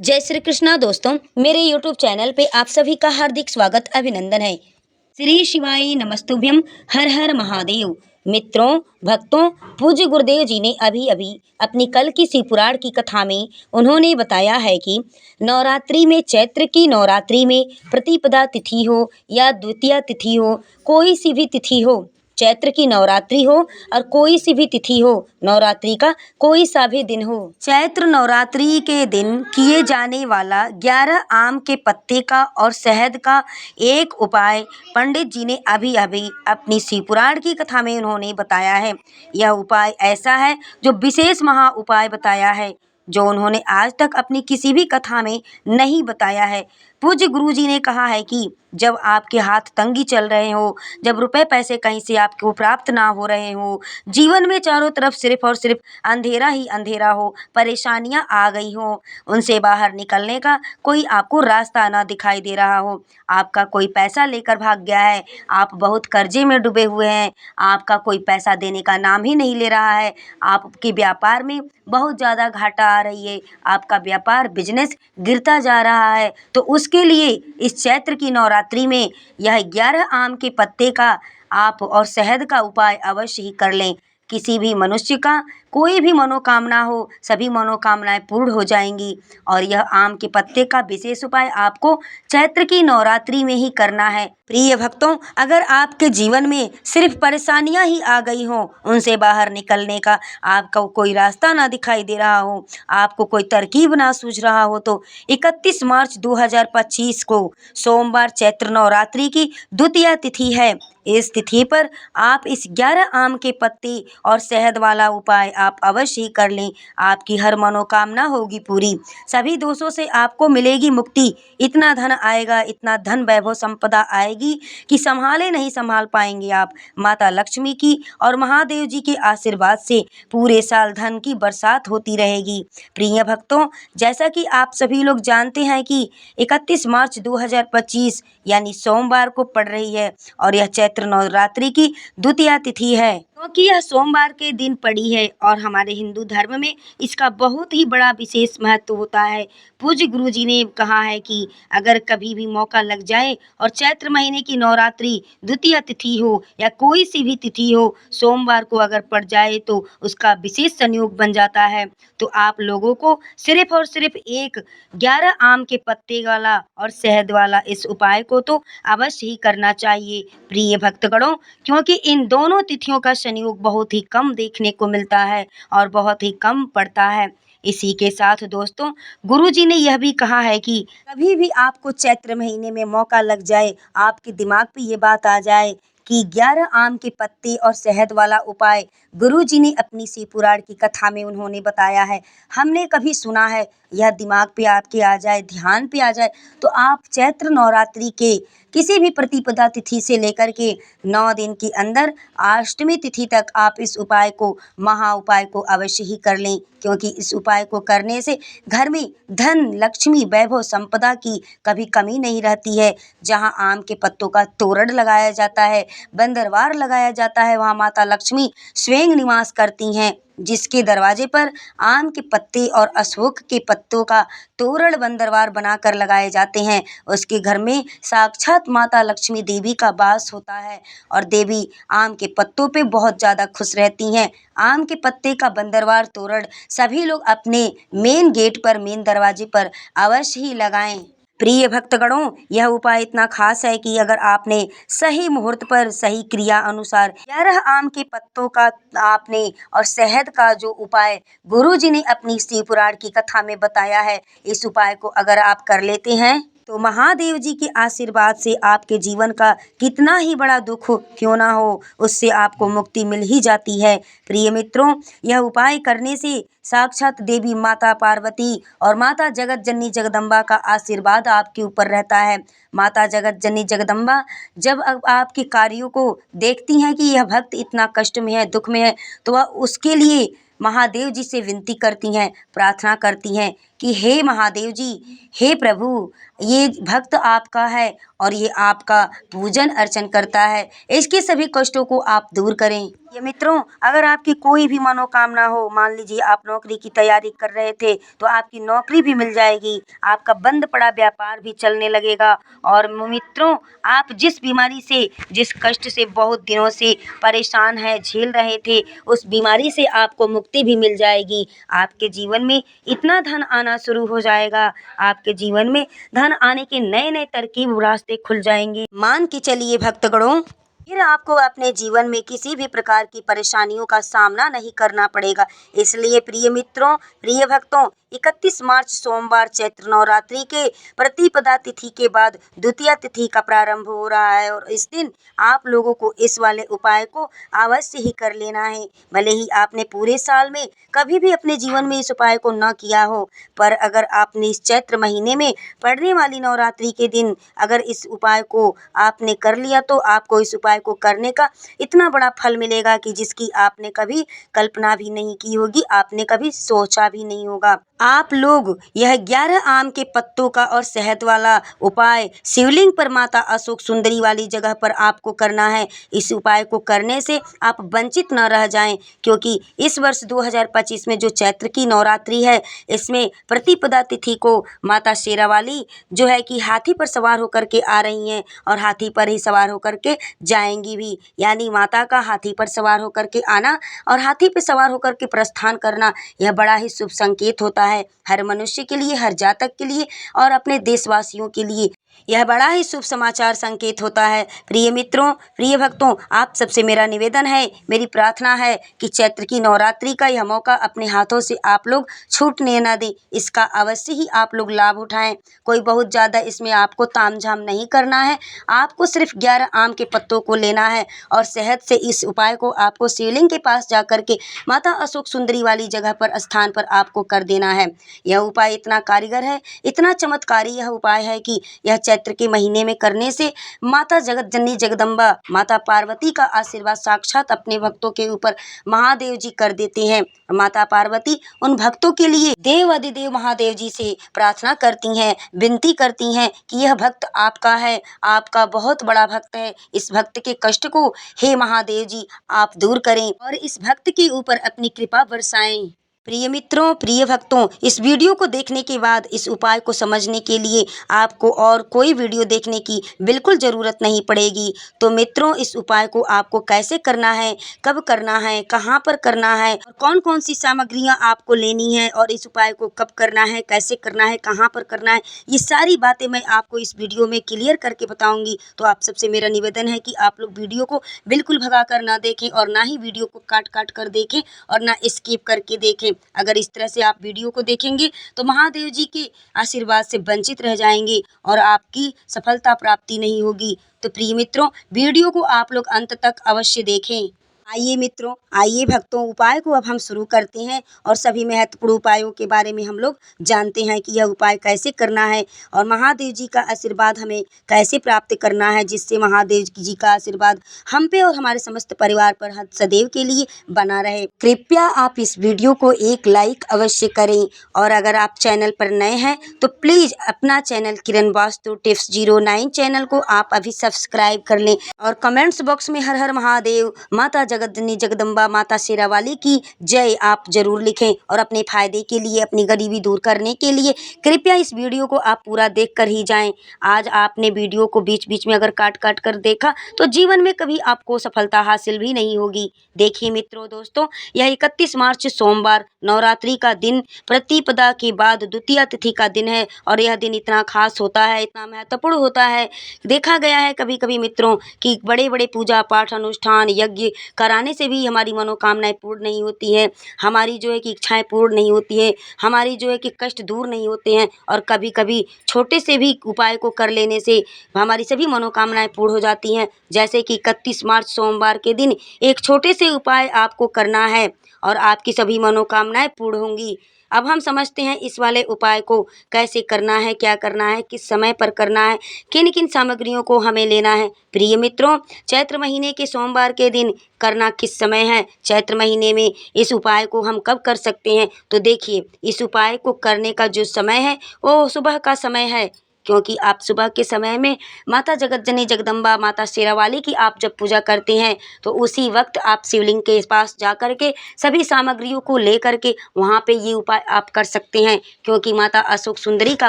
जय श्री कृष्णा दोस्तों, मेरे YouTube चैनल पे आप सभी का हार्दिक स्वागत अभिनंदन है। श्री शिवाय नमस्तुभ्यम, हर हर महादेव। मित्रों, भक्तों, पूज्य गुरुदेव जी ने अभी अभी अपनी कल की शिवपुराण की कथा में उन्होंने बताया है कि नवरात्रि में, चैत्र की नवरात्रि में प्रतिपदा तिथि हो या द्वितीया तिथि हो, कोई सी भी तिथि हो, चैत्र की नवरात्रि हो और कोई सी भी तिथि हो, नवरात्रि का कोई सा भी दिन हो, चैत्र नवरात्रि के दिन किए जाने वाला 11 आम के पत्ते का और शहद का एक उपाय पंडित जी ने अभी अभी अपनी शिवपुराण की कथा में उन्होंने बताया है। यह उपाय ऐसा है जो विशेष महा उपाय बताया है, जो उन्होंने आज तक अपनी किसी भी कथा में नहीं बताया है। पूज्य गुरु जी ने कहा है कि जब आपके हाथ तंगी चल रहे हो, जब रुपए पैसे कहीं से आपको प्राप्त ना हो रहे हो, जीवन में चारों तरफ सिर्फ और सिर्फ अंधेरा ही अंधेरा हो, परेशानियां आ गई हो, उनसे बाहर निकलने का कोई आपको रास्ता ना दिखाई दे रहा हो, आपका कोई पैसा लेकर भाग गया है, आप बहुत कर्जे में डूबे हुए हैं, आपका कोई पैसा देने का नाम ही नहीं ले रहा है, आपके व्यापार में बहुत ज़्यादा घाटा आ रही है, आपका व्यापार बिजनेस गिरता जा रहा है, तो उसके लिए इस चैत्र की नवरात्रि में यह 11 आम के पत्ते का आप और शहद का उपाय अवश्य ही कर लें। किसी भी मनुष्य का कोई भी मनोकामना हो, सभी मनोकामनाएं पूर्ण हो जाएंगी। और यह आम के पत्ते का विशेष उपाय आपको चैत्र की नवरात्रि में ही करना है। प्रिय भक्तों, अगर आपके जीवन में सिर्फ परेशानियां ही आ गई हों, उनसे बाहर निकलने का आपको कोई रास्ता ना दिखाई दे रहा हो, आपको कोई तरकीब ना सूझ रहा हो, तो 31 मार्च 2025 को सोमवार चैत्र नवरात्रि की द्वितीया तिथि है। इस तिथि पर आप इस 11 आम के पत्ते और शहद वाला उपाय आप अवश्य ही कर लें। आपकी हर मनोकामना होगी पूरी, सभी दोषों से आपको मिलेगी मुक्ति। इतना धन आएगा, इतना धन वैभव संपदा आएगी कि संभाले नहीं संभाल पाएंगे आप। माता लक्ष्मी की और महादेव जी के आशीर्वाद से पूरे साल धन की बरसात होती रहेगी। प्रिय भक्तों, जैसा कि आप सभी लोग जानते हैं कि 31 मार्च 2025 यानी सोमवार को पड़ रही है और यह चैत्र नवरात्रि की द्वितीया तिथि है। क्योंकि यह सोमवार के दिन पड़ी है और हमारे हिंदू धर्म में इसका बहुत ही बड़ा विशेष महत्व होता है। पूज्य गुरु जी ने कहा है कि अगर कभी भी मौका लग जाए और चैत्र महीने की नवरात्रि द्वितीया तिथि हो या कोई सी भी तिथि हो, सोमवार को अगर पड़ जाए तो उसका विशेष संयोग बन जाता है। तो आप लोगों को सिर्फ और सिर्फ एक 11 आम के पत्ते वाला और शहद वाला इस उपाय को तो अवश्य ही करना चाहिए प्रिय भक्तगणों, क्योंकि इन दोनों तिथियों का संयोग बहुत ही कम देखने को मिलता है और बहुत ही कम पड़ता है। इसी के साथ दोस्तों, गुरु जी ने यह भी कहा है कि कभी भी आपको चैत्र महीने में मौका लग जाए, आपके दिमाग पे ये बात आ जाए कि 11 आम के पत्ते और शहद वाला उपाय गुरु जी ने अपनी शिवपुराण की कथा में उन्होंने बताया है, हमने कभी सुना है, यह दिमाग पे आपके आ जाए, ध्यान पे आ जाए, तो आप चैत्र नवरात्रि के किसी भी प्रतिपदा तिथि से लेकर के 9 दिन के अंदर अष्टमी तिथि तक आप इस उपाय को, महा उपाय को अवश्य ही कर लें। क्योंकि इस उपाय को करने से घर में धन, लक्ष्मी, वैभव, संपदा की कभी कमी नहीं रहती है। जहां आम के पत्तों का तोरण लगाया जाता है, बंदरवार लगाया जाता है, वहां माता लक्ष्मी स्वयं निवास करती हैं। जिसके दरवाजे पर आम के पत्ते और अशोक के पत्तों का तोरण, बंदरवार बनाकर लगाए जाते हैं, उसके घर में साक्षात माता लक्ष्मी देवी का वास होता है और देवी आम के पत्तों पे बहुत ज़्यादा खुश रहती हैं। आम के पत्ते का बंदरवार तोरण सभी लोग अपने मेन गेट पर, मेन दरवाजे पर अवश्य ही लगाएं। प्रिय भक्तगणों, यह उपाय इतना खास है कि अगर आपने सही मुहूर्त पर, सही क्रिया अनुसार 11 आम के पत्तों का आपने और शहद का जो उपाय गुरु जी ने अपनी शिवपुराण की कथा में बताया है, इस उपाय को अगर आप कर लेते हैं तो महादेव जी के आशीर्वाद से आपके जीवन का कितना ही बड़ा दुख क्यों ना हो, उससे आपको मुक्ति मिल ही जाती है। प्रिय मित्रों, यह उपाय करने से साक्षात देवी माता पार्वती और माता जगत जननी जगदम्बा का आशीर्वाद आपके ऊपर रहता है। माता जगत जननी जगदम्बा जब अब आपके कार्यों को देखती हैं कि यह भक्त इतना कष्ट में है, दुख में है, तो वह उसके लिए महादेव जी से विनती करती हैं, प्रार्थना करती हैं कि हे महादेव जी, हे प्रभु, ये भक्त आपका है और ये आपका पूजन अर्चन करता है, इसके सभी कष्टों को आप दूर करें। ये मित्रों, अगर आपकी कोई भी मनोकामना हो, मान लीजिए आप नौकरी की तैयारी कर रहे थे तो आपकी नौकरी भी मिल जाएगी, आपका बंद पड़ा व्यापार भी चलने लगेगा। और मित्रों, आप जिस बीमारी से, जिस कष्ट से बहुत दिनों से परेशान हैं, झेल रहे थे, उस बीमारी से आपको मुक्ति भी मिल जाएगी। आपके जीवन में इतना धन आना शुरू हो जाएगा, आपके जीवन में धन आने के नए नए तरकीब रास्ते खुल जाएंगे। मान के चलिए भक्तगणों, फिर आपको अपने जीवन में किसी भी प्रकार की परेशानियों का सामना नहीं करना पड़ेगा। इसलिए प्रिय मित्रों, प्रिय भक्तों, 31 मार्च सोमवार चैत्र नवरात्रि के प्रतिपदा तिथि के बाद द्वितीया तिथि का प्रारंभ हो रहा है और इस दिन आप लोगों को इस वाले उपाय को अवश्य ही कर लेना है। भले ही आपने पूरे साल में कभी भी अपने जीवन में इस उपाय को न किया हो, पर अगर आपने इस चैत्र महीने में पड़ने वाली नवरात्रि के दिन अगर इस उपाय को आपने कर लिया तो आपको इस उपाय को करने का इतना बड़ा फल मिलेगा कि जिसकी आपने कभी कल्पना भी नहीं की होगी, आपने कभी सोचा भी नहीं होगा। आप लोग यह 11 आम के पत्तों का और शहद वाला उपाय शिवलिंग पर माता अशोक सुंदरी वाली जगह पर आपको करना है। इस उपाय को करने से आप वंचित न रह जाएं, क्योंकि इस वर्ष 2025 में जो चैत्र की नवरात्रि है, इसमें प्रतिपदा तिथि को माता शेरावाली जो है कि हाथी पर सवार होकर के आ रही हैं और हाथी पर ही सवार होकर के जाएंगी भी। यानी माता का हाथी पर सवार होकर के आना और हाथी पर सवार होकर के प्रस्थान करना, यह बड़ा ही शुभ संकेत होता है हर मनुष्य के लिए, हर जातक के लिए और अपने देशवासियों के लिए। यह बड़ा ही शुभ समाचार संकेत होता है। प्रिय मित्रों, प्रिय भक्तों, आप सबसे मेरा निवेदन है, मेरी प्रार्थना है कि चैत्र की नवरात्रि का यह मौका अपने हाथों से आप लोग छूटने न दें। इसका अवश्य ही आप लोग लाभ उठाएं। कोई बहुत ज़्यादा इसमें आपको तामझाम नहीं करना है। आपको सिर्फ 11 आम के पत्तों को लेना है और शहद से इस उपाय को आपको शिवलिंग के पास जा कर के माता अशोक सुंदरी वाली जगह पर, स्थान पर आपको कर देना है। यह उपाय इतना कारीगर है, इतना चमत्कारी यह उपाय है कि यह चैत्र के महीने में करने से माता जगत जननी जगदम्बा माता पार्वती का आशीर्वाद साक्षात अपने भक्तों के ऊपर महादेव जी कर देते हैं। माता पार्वती उन भक्तों के लिए देव अधिदेव महादेव जी से प्रार्थना करती हैं, विनती करती हैं कि यह भक्त आपका है, आपका बहुत बड़ा भक्त है, इस भक्त के कष्ट को हे महादेव जी आप दूर करें और इस भक्त के ऊपर अपनी कृपा बरसाएं। प्रिय मित्रों, प्रिय भक्तों, इस वीडियो को देखने के बाद इस उपाय को समझने के लिए आपको और कोई वीडियो देखने की बिल्कुल ज़रूरत नहीं पड़ेगी। तो मित्रों, इस उपाय को आपको कैसे करना है, कब करना है, कहाँ पर करना है और कौन कौन सी सामग्रियाँ आपको लेनी है और इस उपाय को कब करना है, कैसे करना है, कहाँ पर करना है, ये सारी बातें मैं आपको इस वीडियो में क्लियर करके बताऊँगी। तो आप सबसे मेरा निवेदन है कि आप लोग वीडियो को बिल्कुल भगा कर ना देखें और ना ही वीडियो को काट काट कर देखें और ना स्किप करके देखें। अगर इस तरह से आप वीडियो को देखेंगे तो महादेव जी के आशीर्वाद से वंचित रह जाएंगे और आपकी सफलता प्राप्ति नहीं होगी। तो प्रिय मित्रों, वीडियो को आप लोग अंत तक अवश्य देखें। आइए मित्रों, आइए भक्तों, उपाय को अब हम शुरू करते हैं और सभी महत्वपूर्ण उपायों के बारे में हम लोग जानते हैं कि यह उपाय कैसे करना है और महादेव जी का आशीर्वाद हमें कैसे प्राप्त करना है, जिससे महादेव जी का आशीर्वाद हम पे और हमारे समस्त परिवार पर सदैव के लिए बना रहे। कृपया आप इस वीडियो को एक लाइक अवश्य करें और अगर आप चैनल पर नए हैं तो प्लीज़ अपना चैनल किरण वास्तु टिप्स 09 चैनल को आप अभी सब्सक्राइब कर लें और कमेंट्स बॉक्स में हर हर महादेव, माता जगतजननी जगदम्बा, माता शेरावाली की जय आप जरूर लिखें और अपने फायदे के लिए, अपनी गरीबी दूर करने के लिए कृपया इस वीडियो को आप पूरा देख कर ही जाएं। आज आपने वीडियो को बीच बीच में अगर काट काट कर देखा तो जीवन में कभी आपको सफलता हासिल भी नहीं होगी। देखिए मित्रों, दोस्तों, यह 31 मार्च सोमवार नवरात्रि का दिन प्रतिपदा के बाद द्वितीया तिथि का दिन है और यह दिन इतना खास होता है, इतना महत्वपूर्ण होता है। देखा गया है कभी कभी मित्रों कि बड़े बड़े पूजा पाठ अनुष्ठान यज्ञ कराने से भी हमारी मनोकामनाएं पूर्ण नहीं होती हैं, हमारी जो है कि इच्छाएं पूर्ण नहीं होती हैं, हमारी जो है कि कष्ट दूर नहीं होते हैं और कभी कभी छोटे से भी उपाय को कर लेने से हमारी सभी मनोकामनाएं पूर्ण हो जाती हैं। जैसे कि 31 मार्च सोमवार के दिन एक छोटे से उपाय आपको करना है और आपकी सभी मनोकामनाएं पूर्ण होंगी। अब हम समझते हैं इस वाले उपाय को कैसे करना है, क्या करना है, किस समय पर करना है, किन किन सामग्रियों को हमें लेना है। प्रिय मित्रों, चैत्र महीने के सोमवार के दिन करना किस समय है, चैत्र महीने में इस उपाय को हम कब कर सकते हैं। तो देखिए, इस उपाय को करने का जो समय है वो सुबह का समय है, क्योंकि आप सुबह के समय में माता जगतजननी जगदम्बा माता शेरावाली की आप जब पूजा करते हैं तो उसी वक्त आप शिवलिंग के पास जा कर के सभी सामग्रियों को ले कर के वहाँ पे ये उपाय आप कर सकते हैं, क्योंकि माता अशोक सुंदरी का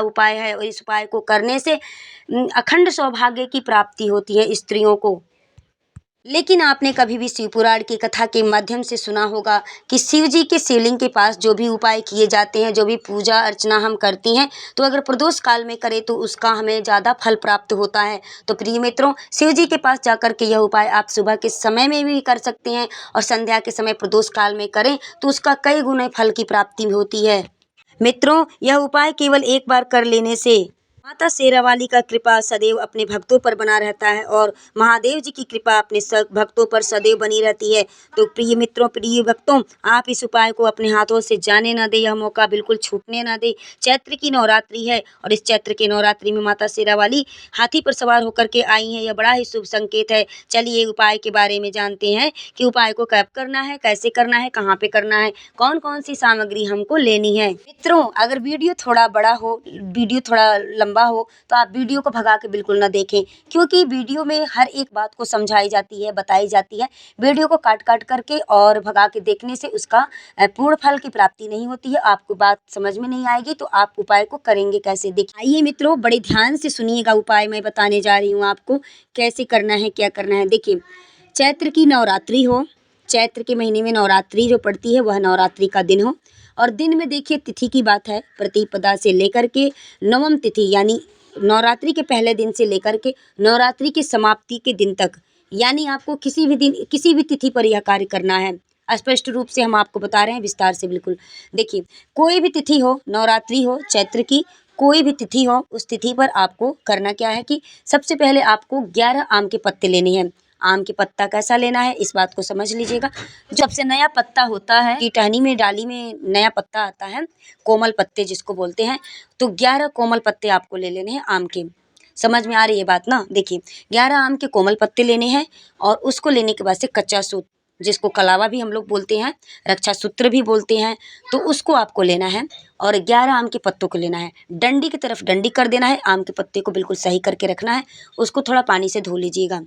उपाय है और इस उपाय को करने से अखंड सौभाग्य की प्राप्ति होती है स्त्रियों को। लेकिन आपने कभी भी शिव पुराण की कथा के माध्यम से सुना होगा कि शिव जी के शिवलिंग के पास जो भी उपाय किए जाते हैं, जो भी पूजा अर्चना हम करते हैं, तो अगर प्रदोष काल में करें तो उसका हमें ज़्यादा फल प्राप्त होता है। तो प्रिय मित्रों, शिव जी के पास जाकर के यह उपाय आप सुबह के समय में भी कर सकते हैं और संध्या के समय प्रदोष काल में करें तो उसका कई गुना फल की प्राप्ति होती है। मित्रों, यह उपाय केवल एक बार कर लेने से माता शेरावाली का कृपा सदैव अपने भक्तों पर बना रहता है और महादेव जी की कृपा अपने भक्तों पर सदैव बनी रहती है। तो प्रिय मित्रों, प्रिय भक्तों, आप इस उपाय को अपने हाथों से जाने ना दें, यह मौका बिल्कुल छूटने ना दें। चैत्र की नवरात्रि है और इस चैत्र की नवरात्रि में माता शेरावाली हाथी पर सवार होकर के आई हैं, यह बड़ा ही शुभ संकेत है। चलिए उपाय के बारे में जानते हैं कि उपाय को कब करना है, कैसे करना है, कहाँ पे करना है, कौन कौन सी सामग्री हमको लेनी है। मित्रों, अगर वीडियो थोड़ा बड़ा हो, वीडियो थोड़ा लंबा हो तो आप वीडियो को भगा के बिल्कुल ना देखें, क्योंकि वीडियो में हर एक बात को समझाई जाती है, बताई जाती है। वीडियो को काट काट करके और भगा के देखने से उसका पूर्ण फल की प्राप्ति नहीं होती है। आपको बात समझ में नहीं आएगी तो आप उपाय को करेंगे कैसे, देखिए। आइए मित्रों, बड़े ध्यान से सुनिएगा, उपाय मैं बताने जा रही हूँ आपको कैसे करना है, क्या करना है। देखिए, चैत्र की नवरात्रि हो, चैत्र के महीने में नवरात्रि जो पड़ती है वह नवरात्रि का दिन हो और दिन में देखिए तिथि की बात है, प्रतिपदा से लेकर के नवम तिथि यानी नवरात्रि के पहले दिन से लेकर के नवरात्रि की समाप्ति के दिन तक, यानी आपको किसी भी दिन किसी भी तिथि पर यह कार्य करना है। स्पष्ट रूप से हम आपको बता रहे हैं, विस्तार से बिल्कुल। देखिए, कोई भी तिथि हो, नवरात्रि हो, चैत्र की कोई भी तिथि हो, उस तिथि पर आपको करना क्या है कि सबसे पहले आपको 11 आम के पत्ते लेने हैं। आम के पत्ता कैसा लेना है इस बात को समझ लीजिएगा। जब से नया पत्ता होता है कि टहनी में डाली में नया पत्ता आता है, कोमल पत्ते जिसको बोलते हैं, तो 11 कोमल पत्ते आपको ले लेने हैं आम के। समझ में आ रही है बात ना। देखिए, 11 आम के कोमल पत्ते लेने हैं और उसको लेने के बाद से कच्चा सूत, जिसको कलावा भी हम लोग बोलते हैं, रक्षा सूत्र भी बोलते हैं, तो उसको आपको लेना है और 11 आम के पत्तों को लेना है। डंडी की तरफ डंडी कर देना है, आम के पत्ते को बिल्कुल सही करके रखना है। उसको थोड़ा पानी से धो लीजिएगा,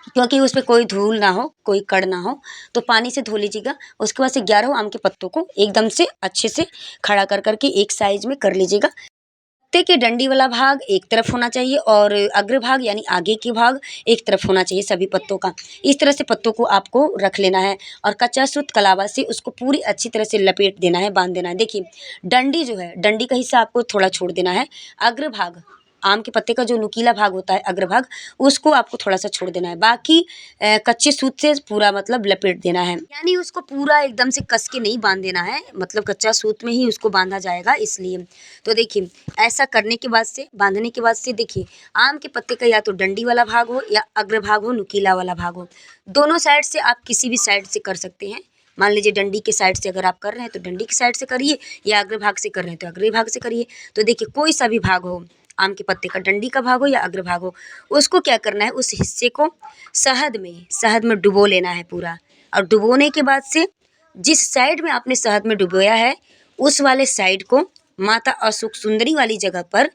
क्योंकि उसमें कोई धूल ना हो, कोई कण ना हो, तो पानी से धो लीजिएगा। उसके बाद से 11 आम के पत्तों को एकदम से अच्छे से खड़ा कर करके एक साइज में कर लीजिएगा। पत्ते के डंडी वाला भाग एक तरफ होना चाहिए और अग्रभाग यानी आगे के भाग एक तरफ होना चाहिए सभी पत्तों का। इस तरह से पत्तों को आपको रख लेना है और कच्चा सूत कलावा से उसको पूरी अच्छी तरह से लपेट देना है, बांध देना है। देखिए, डंडी जो है, डंडी का हिस्सा आपको थोड़ा छोड़ देना है। अग्रभाग, आम के पत्ते का जो नुकीला भाग होता है अग्रभाग, उसको आपको थोड़ा सा छोड़ देना है। बाकी कच्चे सूत से पूरा मतलब लपेट देना है, यानी उसको पूरा एकदम से कस के नहीं बांध देना है, मतलब कच्चा सूत में ही उसको बांधा जाएगा इसलिए। तो देखिए, ऐसा करने के बाद से, बांधने के बाद से, देखिए, आम के पत्ते का या तो डंडी वाला भाग हो या अग्रभाग हो, नुकीला वाला भाग हो, दोनों साइड से आप किसी भी साइड से कर सकते हैं। मान लीजिए डंडी के साइड से अगर आप कर रहे हैं तो डंडी की साइड से करिए, या अग्रभाग से कर रहे हैं तो अग्रभाग से करिए। तो देखिए, कोई सा भी भाग हो, आम के पत्ते का डंडी का भाग हो या अग्रभाग हो, उसको क्या करना है, उस हिस्से को शहद में डुबो लेना है पूरा। और डुबोने के बाद से जिस साइड में आपने शहद में डुबोया है उस वाले साइड को माता अशोक सुंदरी वाली जगह पर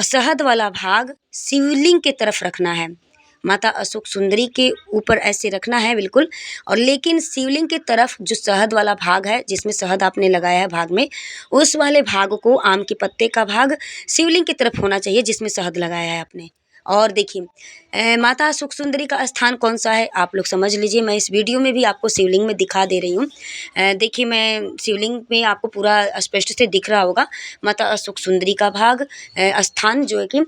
शहद वाला भाग शिवलिंग के तरफ रखना है। माता अशोक सुंदरी के ऊपर ऐसे रखना है बिल्कुल, और लेकिन शिवलिंग के तरफ जो शहद वाला भाग है, जिसमें शहद आपने लगाया है भाग में, उस वाले भाग को, आम के पत्ते का भाग शिवलिंग की तरफ होना चाहिए जिसमें शहद लगाया है आपने। और देखिए, माता सुख सुंदरी का स्थान कौन सा है आप लोग समझ लीजिए। मैं इस वीडियो में भी आपको शिवलिंग में दिखा दे रही हूँ। देखिए, मैं शिवलिंग में आपको पूरा स्पष्ट से दिख रहा होगा। माता सुख सुंदरी का भाग स्थान जो है कि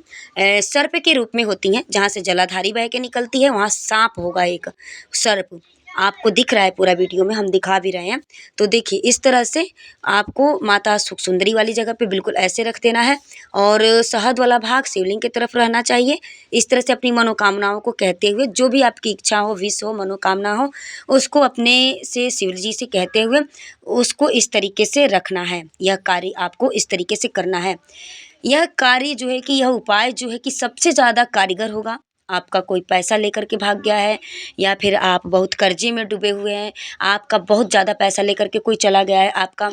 सर्प के रूप में होती हैं, जहाँ से जलाधारी बह के निकलती है, वहाँ सांप होगा एक सर्प, आपको दिख रहा है पूरा वीडियो में, हम दिखा भी रहे हैं। तो देखिए इस तरह से आपको माता सुख सुंदरी वाली जगह पे बिल्कुल ऐसे रख देना है और शहद वाला भाग शिवलिंग की तरफ रहना चाहिए। इस तरह से अपनी मनोकामनाओं को कहते हुए, जो भी आपकी इच्छा हो, विश हो, मनोकामना हो, उसको अपने से शिव जी से कहते हुए उसको इस तरीके से रखना है। यह कार्य आपको इस तरीके से करना है। यह कार्य जो है कि यह उपाय जो है कि सबसे ज़्यादा कारगर होगा। आपका कोई पैसा लेकर के भाग गया है या फिर आप बहुत कर्जे में डूबे हुए हैं, आपका बहुत ज़्यादा पैसा लेकर के कोई चला गया है, आपका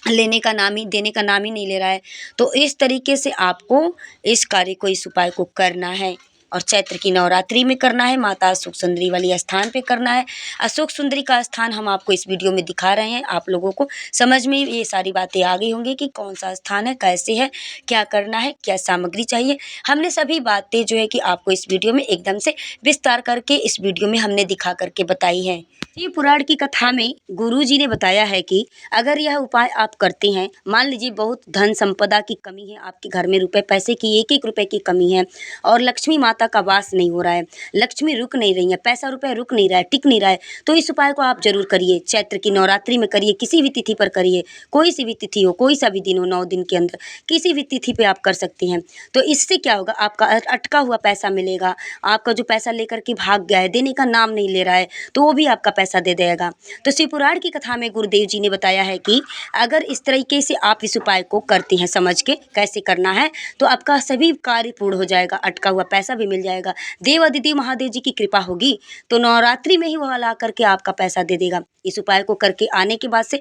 लेने का नाम ही देने का नाम ही नहीं ले रहा है, तो इस तरीके से आपको इस कार्य को, इस उपाय को करना है और चैत्र की नवरात्रि में करना है। माता सुख सुंदरी वाली स्थान पे करना है। अशोक सुंदरी का स्थान हम आपको इस वीडियो में दिखा रहे हैं। आप लोगों को समझ में ये सारी बातें आ गई होंगी कि कौन सा स्थान है, कैसे है, क्या करना है, क्या सामग्री चाहिए। हमने सभी बातें जो है कि आपको इस वीडियो में एकदम से विस्तार करके इस वीडियो में हमने दिखा करके बताई है। शिव पुराण की कथा में गुरु जी ने बताया है कि अगर यह उपाय आप करते हैं, मान लीजिए बहुत धन संपदा की कमी है, आपके घर में रुपए पैसे की एक एक रुपए की कमी है और लक्ष्मी माता का वास नहीं हो रहा है, लक्ष्मी रुक नहीं रही है, पैसा रुपया रुक नहीं रहा है, टिक नहीं रहा है, तो इस उपाय को आप जरूर करिए। चैत्र की नवरात्रि में करिए, किसी भी तिथि पर करिए, कोई सी भी तिथि हो, कोई सा भी दिन हो, 9 दिन के अंदर किसी भी तिथि पे आप कर सकते हैं। तो इससे क्या होगा, आपका अटका हुआ पैसा मिलेगा। आपका जो पैसा लेकर के भाग गया है, देने का नाम नहीं ले रहा है, तो वो भी आपका पैसा दे देगा। तो शिव पुराण की कथा में गुरुदेव जी ने बताया है कि अगर इस तरीके से आप इस उपाय को करते हैं, समझ के कैसे करना है, तो आपका सभी कार्य पूर्ण हो जाएगा, अटका हुआ पैसा भी मिल जाएगा। देव आदिदेव महादेव जी की कृपा होगी तो नवरात्रि में ही वह ला करके आपका पैसा दे देगा। इस उपाय को करके आने के बाद से,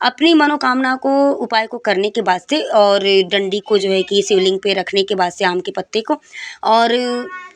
अपनी मनोकामना को उपाय को करने के बाद से और डंडी को जो है कि शिवलिंग पे रखने के बाद से, आम के पत्ते को, और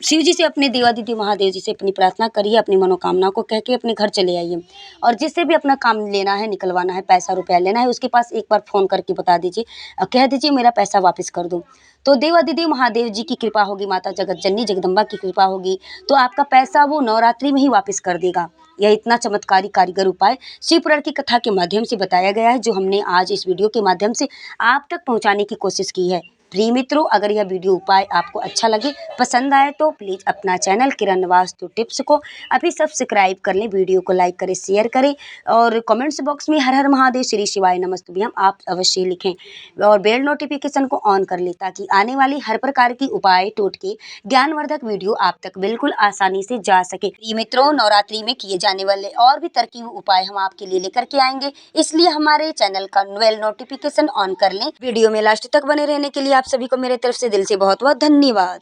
शिव जी से, अपने देवादिदेव महादेव जी से अपनी प्रार्थना करिए, अपनी मनोकामना को कह के अपने घर चले आइए। और जिससे भी अपना काम लेना है, निकलवाना है, पैसा रुपया लेना है, उसके पास एक बार फ़ोन करके बता दीजिए, कह दीजिए मेरा पैसा वापस कर दो। तो देवादिदेव महादेव जी की कृपा होगी, माता जगत जननी जगदम्बा की कृपा होगी, तो आपका पैसा वो नवरात्रि में ही वापस कर देगा। यह इतना चमत्कारी कारीगर उपाय शिव पुराण की कथा के माध्यम से बताया गया है, जो हमने आज इस वीडियो के माध्यम से आप तक पहुंचाने की कोशिश की है। प्रिय मित्रों, अगर यह वीडियो उपाय आपको अच्छा लगे, पसंद आए, तो प्लीज़ अपना चैनल किरण वास्तु टिप्स को अभी सब्सक्राइब कर लें, वीडियो को लाइक करें, शेयर करें और कमेंट्स बॉक्स में हर हर महादेव, श्री शिवाय नमस्तुभ्यम आप अवश्य लिखें और बेल नोटिफिकेशन को ऑन कर लें, ताकि आने वाली हर प्रकार की उपाय, टोटके, ज्ञानवर्धक वीडियो आप तक बिल्कुल आसानी से जा सके। प्रिय मित्रों, नवरात्रि में किए जाने वाले और भी तरकीब उपाय हम आपके लिए लेकर के आएंगे, इसलिए हमारे चैनल का बेल नोटिफिकेशन ऑन कर लें। वीडियो में लास्ट तक बने रहने के लिए आप सभी को मेरे तरफ से दिल से बहुत बहुत धन्यवाद।